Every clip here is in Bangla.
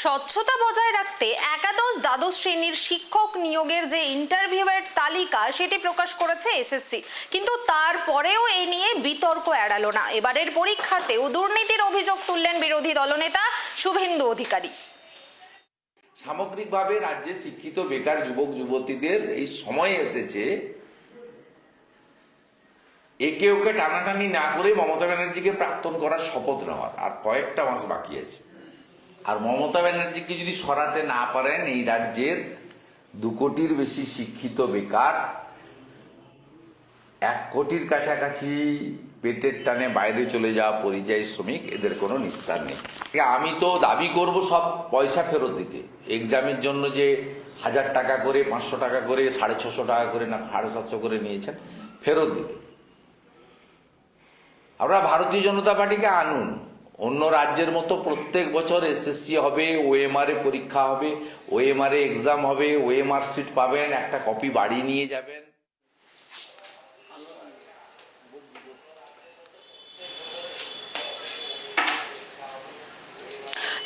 স্বচ্ছতা বজায় রাখতে একাদশ দ্বাদশ শ্রেণীর শিক্ষক নিয়োগের যে ইন্টারভিউয়ের তালিকা সেটি প্রকাশ করেছে এসএসসি, কিন্তু তারপরেও এ নিয়ে বিতর্ক এড়ালো না। এবারের পরীক্ষাতেও দুর্নীতির অভিযোগ তুললেন বিরোধী দলনেতা শুভেন্দু অধিকারী। সামগ্রিকভাবে রাজ্যে শিক্ষিত বেকার যুবক যুবতীদের এই সময় এসেছে একে ওকে টানাটানি না করে মমতা ব্যানার্জিকে প্রাক্তন করার শপথ নেওয়ার। আর কয়েকটা মাস বাকি আছে। আর মমতা ব্যানার্জিকে যদি সরাতে না পারেন, এই রাজ্যের 2 কোটির বেশি শিক্ষিত বেকার, 1 কোটির কাছাকাছি পেটের টানে বাইরে চলে যাওয়া পরিযায়ী শ্রমিক, এদের কোনো নিস্তার নেই। আমি তো দাবি করব সব পয়সা ফেরত দিতে। এক্সামের জন্য যে 1000 টাকা করে, 500 টাকা করে, 650 টাকা করে না 750 করে নিয়েছেন, ফেরত দিতে। আমরা ভারতীয় জনতা পার্টিকে আনুন। অন্য রাজ্যের মতো প্রত্যেক বছর এসএসসি হবে, ওএমআর এ পরীক্ষা হবে, ওএমআর এ এক্সাম হবে, ওএমআর সিট পাবেন, একটা কপি বাড়ি নিয়ে যাবেন।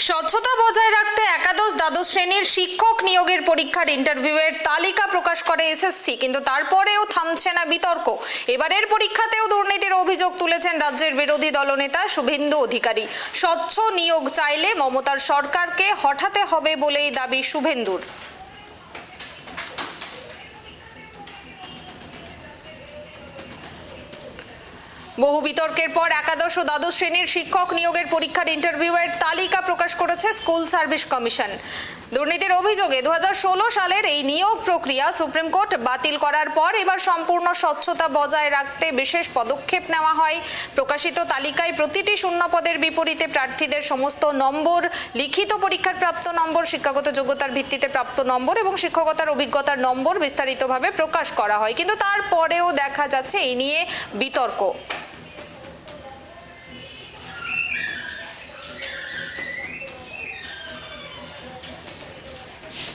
স্বচ্ছতা বজায় রাখতে একাদশ দ্বাদশ শ্রেণীর শিক্ষক নিয়োগের পরীক্ষার ইন্টারভিউয়ের তালিকা প্রকাশ করে এসএসসি, কিন্তু তারপরেও থামছে না বিতর্ক। এবারের পরীক্ষাতেও দুর্নীতির অভিযোগ তুলেছেন রাজ্যের বিরোধী দলনেতা শুভেন্দু অধিকারী। স্বচ্ছ নিয়োগ চাইলে মমতার সরকারকে হঠাতে হবে বলেই দাবি শুভেন্দুর। বহু বিতর্কের পর একাদশ ও দ্বাদশ শ্রেণীর শিক্ষক নিয়োগের পরীক্ষার ইন্টারভিউয়ের তালিকা প্রকাশ করেছে স্কুল সার্ভিস কমিশন। দুর্নীতির অভিযোগে 2016 সালের এই নিয়োগ প্রক্রিয়া সুপ্রিম কোর্ট বাতিল করার পর এবার সম্পূর্ণ স্বচ্ছতা বজায় রাখতে বিশেষ পদক্ষেপ নেওয়া হয়। প্রকাশিত তালিকায় প্রতিটি শূন্য পদের বিপরীতে প্রার্থীদের সমস্ত নম্বর, লিখিত পরীক্ষার প্রাপ্ত নম্বর, শিক্ষাগত যোগ্যতার ভিত্তিতে প্রাপ্ত নম্বর এবং শিক্ষকতার অভিজ্ঞতার নম্বর বিস্তারিতভাবে প্রকাশ করা হয়, কিন্তু তারপরেও দেখা যাচ্ছে এই নিয়ে বিতর্ক।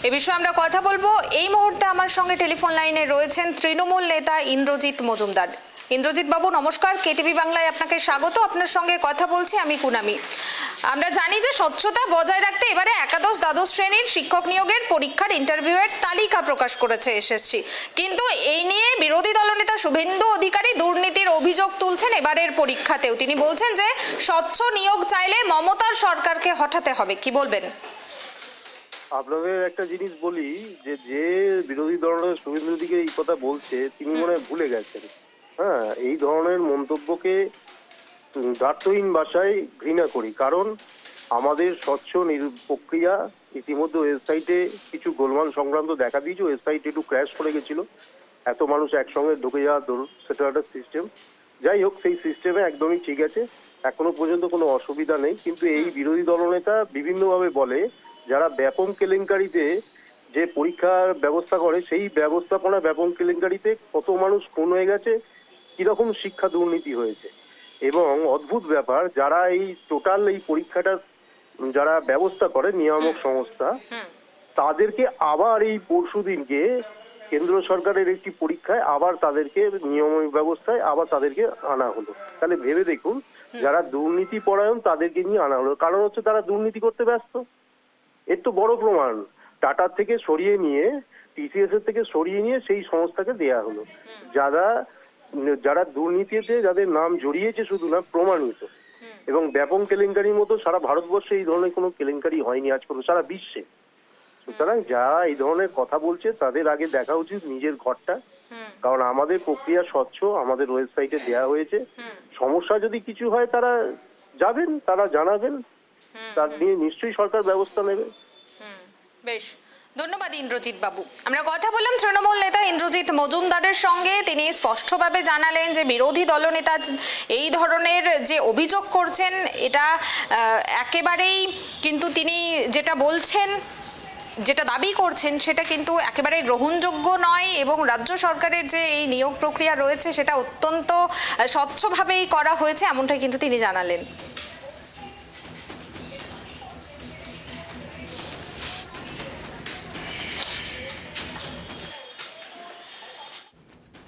এ বিষয়ে আমরা কথা বলবো। এই মুহূর্তে আমার সঙ্গে টেলিফোন লাইনে রয়েছেন তৃণমূল নেতা ইন্দ্রজিৎ মজুমদার। ইন্দ্রজিৎ বাবু নমস্কার, কেটিভি বাংলায় আপনাকে স্বাগত। আপনার সঙ্গে কথা বলছি আমি কুনামি। আমরা জানি যে স্বচ্ছতা বজায় রাখতে এবারে একাদশ দ্বাদশ শ্রেণীর শিক্ষক নিয়োগের পরীক্ষার ইন্টারভিউয়ের তালিকা প্রকাশ করেছে এসএসসি, কিন্তু এই নিয়ে বিরোধী দলনেতা শুভেন্দু অধিকারী দুর্নীতির অভিযোগ তুলছেন এবারের পরীক্ষাতেও। তিনি বলছেন যে স্বচ্ছ নিয়োগ চাইলে মমতার সরকারকে হঠাতে হবে। কি বলবেন? আপনাদের একটা জিনিস বলি, যে বিরোধী দলের শুভেন্দু অধিকারী এই কথা বলছে, তিনি মনে হয় ভুলে গেছেন। হ্যাঁ, এই ধরনের মন্তব্যকে দ্ব্যর্থহীন ভাষায় ঘৃণা করি। কারণ আমাদের স্বচ্ছ প্রক্রিয়া ইতিমধ্যে ওয়েবসাইটে কিছু গোলমাল সংক্রান্ত দেখা দিয়েছে। ওয়েবসাইট একটু ক্র্যাশ করে গেছিল, এত মানুষ একসঙ্গে ঢুকে যাওয়া দরুন, সেটা একটা সিস্টেম। যাই হোক, সেই সিস্টেমে একদমই ঠিক আছে, এখনো পর্যন্ত কোনো অসুবিধা নেই। কিন্তু এই বিরোধী দলনেতা বিভিন্নভাবে বলে যারা ব্যাপক কেলেঙ্কারিতে যে পরীক্ষার ব্যবস্থা করে, সেই ব্যবস্থাপনা ব্যাপক কেলেঙ্কারিতে কত মানুষ খুন হয়ে গেছে, কিরকম শিক্ষা দুর্নীতি হয়েছে। এবং অদ্ভুত ব্যাপার, যারা এই টোটাল এই পরীক্ষাটা যারা ব্যবস্থা করে নিয়ামক সংস্থা, তাদেরকে আবার এই পরশুদিনকে কেন্দ্র সরকারের একটি পরীক্ষায় আবার তাদেরকে নিয়মিত ব্যবস্থায় আবার তাদেরকে আনা হলো। তাহলে ভেবে দেখুন, যারা দুর্নীতি পরায়ণ তাদেরকে নিয়ে আনা হলো। কারণ হচ্ছে তারা দুর্নীতি করতে ব্যস্ত। এর তো বড় প্রমাণ, টাটার থেকে সরিয়ে নিয়ে, টিসিএস এর থেকে সরিয়ে নিয়ে সেই সংস্থাকে দেয়া হলো। যারা দুর্নীতিতে যাদের নাম জড়িয়েছে শুধু না, প্রমাণিত। এবং ব্যাপক কেলেঙ্কারির মতো সারা ভারতবর্ষে এই ধরনের কোনো কেলেঙ্কারি হয়নি আজ পর্যন্ত, সারা বিশ্বে। সুতরাং যারা এই ধরনের কথা বলছে তাদের আগে দেখা উচিত নিজের ঘরটা। কারণ আমাদের প্রক্রিয়া স্বচ্ছ, আমাদের ওয়েবসাইটে দেয়া হয়েছে। সমস্যা যদি কিছু হয় তারা যাবেন, তারা জানাবেন, তার নিয়ে নিশ্চয়ই সরকার ব্যবস্থা নেবে। বেশ, ধন্যবাদ ইন্দ্রজিৎ বাবু। আমরা কথা বললাম তৃণমূল নেতা ইন্দ্রজিৎ মজুমদারের সঙ্গে। তিনি স্পষ্টভাবে জানালেন যে বিরোধী দলনেতা এই ধরনের যে অভিযোগ করছেন এটা একেবারেই, কিন্তু তিনি যেটা বলছেন, যেটা দাবি করছেন সেটা কিন্তু একেবারে গ্রহণযোগ্য নয়, এবং রাজ্য সরকারের যে এই নিয়োগ প্রক্রিয়া রয়েছে সেটা অত্যন্ত স্বচ্ছভাবেই করা হয়েছে, এমনটাই কিন্তু তিনি জানালেন।